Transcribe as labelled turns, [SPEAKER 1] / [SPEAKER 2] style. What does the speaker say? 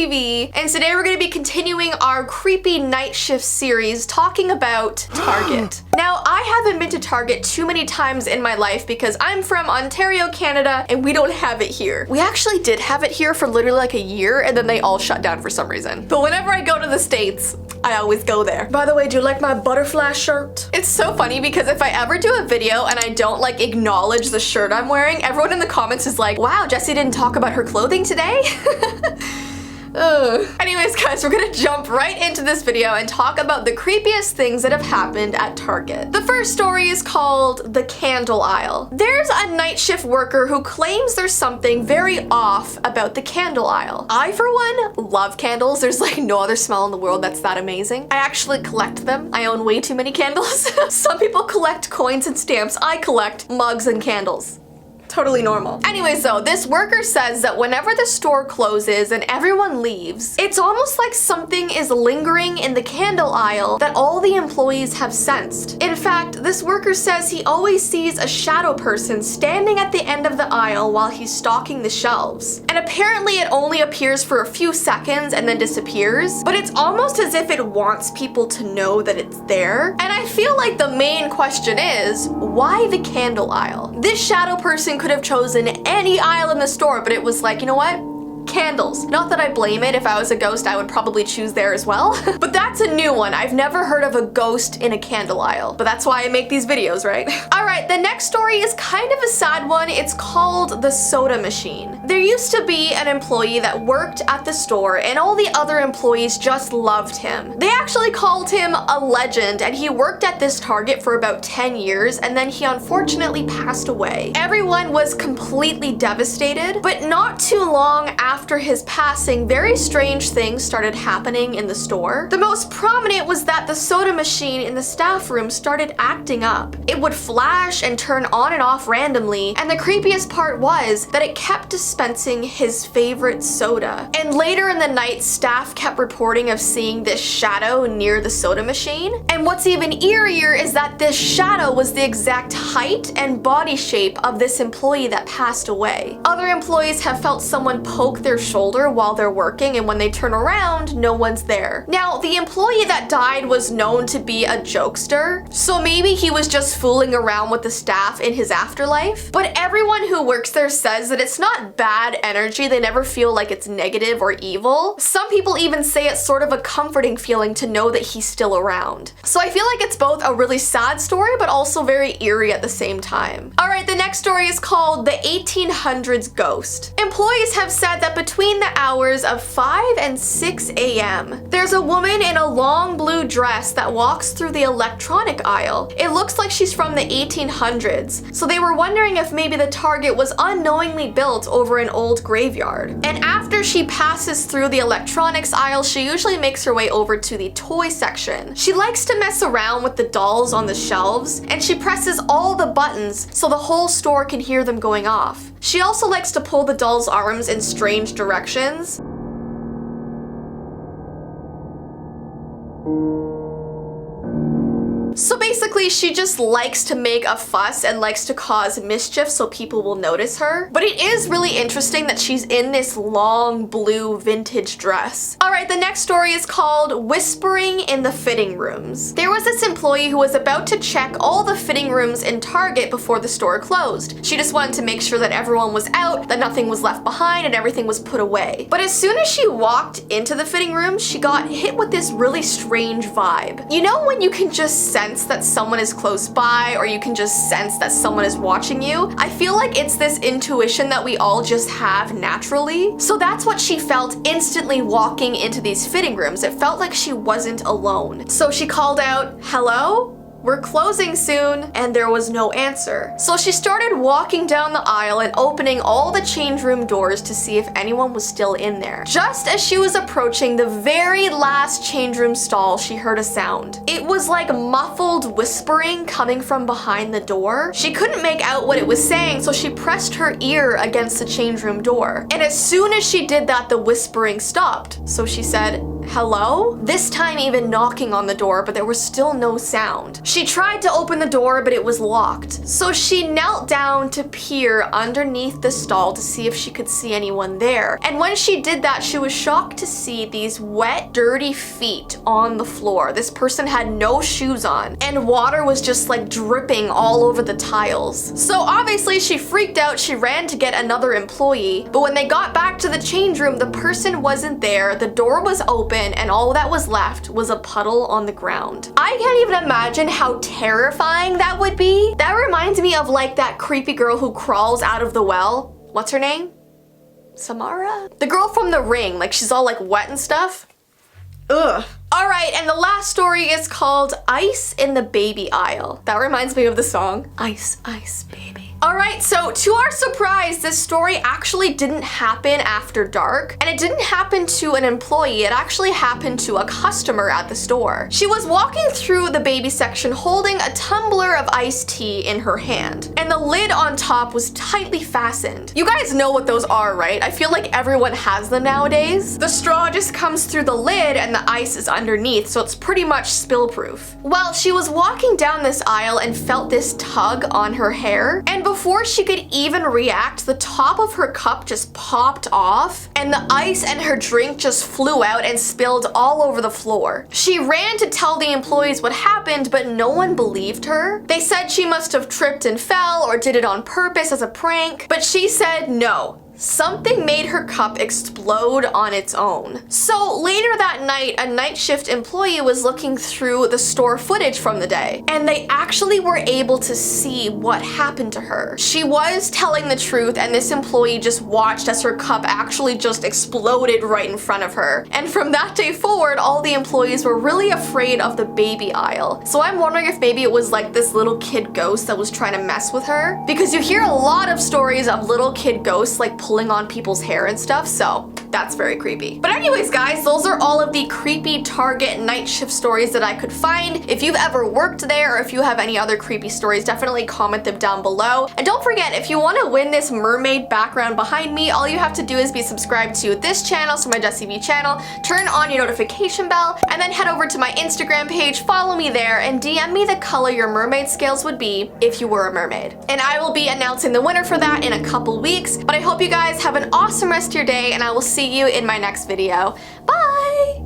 [SPEAKER 1] Jessii Vee, and today we're going to be continuing our creepy night shift series talking about Target. Now, I haven't been to Target too many times in my life because I'm from Ontario, Canada, and we don't have it here. We actually did have it here for literally like a year, and then they all shut down for some reason. But whenever I go to the States, I always go there. By the way, do you like my butterfly shirt? It's so funny because if I ever do a video and I don't like acknowledge the shirt I'm wearing, everyone in the comments is like, wow, Jessii didn't talk about her clothing today? Anyways, guys, we're gonna jump right into this video and talk about the creepiest things that have happened at Target. The first story is called the candle aisle. There's a night shift worker who claims there's something very off about the candle aisle. I, for one, love candles. There's like no other smell in the world that's that amazing. I actually collect them. I own way too many candles. Some people collect coins and stamps. I collect mugs and candles. Totally normal. Anyways though, this worker says that whenever the store closes and everyone leaves, it's almost like something is lingering in the candle aisle that all the employees have sensed. In fact, this worker says he always sees a shadow person standing at the end of the aisle while he's stocking the shelves. And apparently it only appears for a few seconds and then disappears, but it's almost as if it wants people to know that it's there. And I feel like the main question is, why the candle aisle? This shadow person could have chosen any aisle in the store, but it was like, you know what? Candles. Not that I blame it. If I was a ghost, I would probably choose there as well. But that's a new one. I've never heard of a ghost in a candle aisle, but that's why I make these videos, right? All right, the next story is kind of a sad one. It's called the soda machine. There used to be an employee that worked at the store and all the other employees just loved him. They actually called him a legend, and he worked at this Target for about 10 years and then he unfortunately passed away. Everyone was completely devastated, but not too long after his passing, very strange things started happening in the store. The most prominent was that the soda machine in the staff room started acting up. It would flash and turn on and off randomly, and the creepiest part was that it kept dispensing his favorite soda. And later in the night, staff kept reporting of seeing this shadow near the soda machine. And what's even eerier is that this shadow was the exact height and body shape of this employee that passed away. Other employees have felt someone poke their shoulder while they're working, and when they turn around, no one's there. Now, the employee that died was known to be a jokester, so maybe he was just fooling around with the staff in his afterlife. But everyone who works there says that it's not bad energy. They never feel like it's negative or evil. Some people even say it's sort of a comforting feeling to know that he's still around. So I feel like it's both a really sad story, but also very eerie at the same time. All right, the next story is called the 1800s ghost. Employees have said that between the hours of 5 and 6 a.m., there's a woman in a long blue dress that walks through the electronic aisle. It looks like she's from the 1800s, so they were wondering if maybe the Target was unknowingly built over an old graveyard. And after she passes through the electronics aisle, she usually makes her way over to the toy section. She likes to mess around with the dolls on the shelves, and she presses all the buttons so the whole store can hear them going off. She also likes to pull the doll's arms in strange directions. So basically, she just likes to make a fuss and likes to cause mischief so people will notice her. But it is really interesting that she's in this long blue vintage dress. All right, the next story is called Whispering in the Fitting Rooms. There was this employee who was about to check all the fitting rooms in Target before the store closed. She just wanted to make sure that everyone was out, that nothing was left behind, and everything was put away. But as soon as she walked into the fitting room, she got hit with this really strange vibe. You know when you can just sense that someone is close by, or you can just sense that someone is watching you? I feel like it's this intuition that we all just have naturally. So that's what she felt instantly walking into these fitting rooms. It felt like she wasn't alone. So she called out, "Hello? We're closing soon," and there was no answer. So she started walking down the aisle and opening all the change room doors to see if anyone was still in there. Just as she was approaching the very last change room stall, she heard a sound. It was like muffled whispering coming from behind the door. She couldn't make out what it was saying, so she pressed her ear against the change room door. And as soon as she did that, the whispering stopped. So she said, hello? This time even knocking on the door, but there was still no sound. She tried to open the door, but it was locked. So she knelt down to peer underneath the stall to see if she could see anyone there. And when she did that, she was shocked to see these wet, dirty feet on the floor. This person had no shoes on, and water was just like dripping all over the tiles. So obviously she freaked out. She ran to get another employee, but when they got back to the change room, the person wasn't there. The door was open, and all that was left was a puddle on the ground. I can't even imagine how terrifying that would be. That reminds me of like that creepy girl who crawls out of the well. What's her name? Samara? The girl from The Ring, like she's all like wet and stuff. Ugh. Alright, and the last story is called Ice in the Baby Aisle. That reminds me of the song, Ice, Ice, Baby. Alright, so to our surprise, this story actually didn't happen after dark, and it didn't happen to an employee, it actually happened to a customer at the store. She was walking through the baby section holding a tumbler of iced tea in her hand, and the lid on top was tightly fastened. You guys know what those are, right? I feel like everyone has them nowadays. The straw just comes through the lid and the ice is underneath, so it's pretty much spill-proof. Well, she was walking down this aisle and felt this tug on her hair, and before she could even react, the top of her cup just popped off, and the ice and her drink just flew out and spilled all over the floor. She ran to tell the employees what happened, but no one believed her. They said she must have tripped and fell or did it on purpose as a prank, but she said no. Something made her cup explode on its own. So later that night, a night shift employee was looking through the store footage from the day, and they actually were able to see what happened to her. She was telling the truth, and this employee just watched as her cup actually just exploded right in front of her. And from that day forward, all the employees were really afraid of the baby aisle. So I'm wondering if maybe it was like this little kid ghost that was trying to mess with her, because you hear a lot of stories of little kid ghosts like pulling on people's hair and stuff, so that's very creepy. But anyways, guys, those are all of the creepy Target night shift stories that I could find. If you've ever worked there, or if you have any other creepy stories, definitely comment them down below. And don't forget, if you want to win this mermaid background behind me, all you have to do is be subscribed to this channel, so my Jessii Vee channel, turn on your notification bell, and then head over to my Instagram page, follow me there, and DM me the color your mermaid scales would be if you were a mermaid. And I will be announcing the winner for that in a couple weeks, but I hope you guys have an awesome rest of your day, and I will see you in my next video. Bye!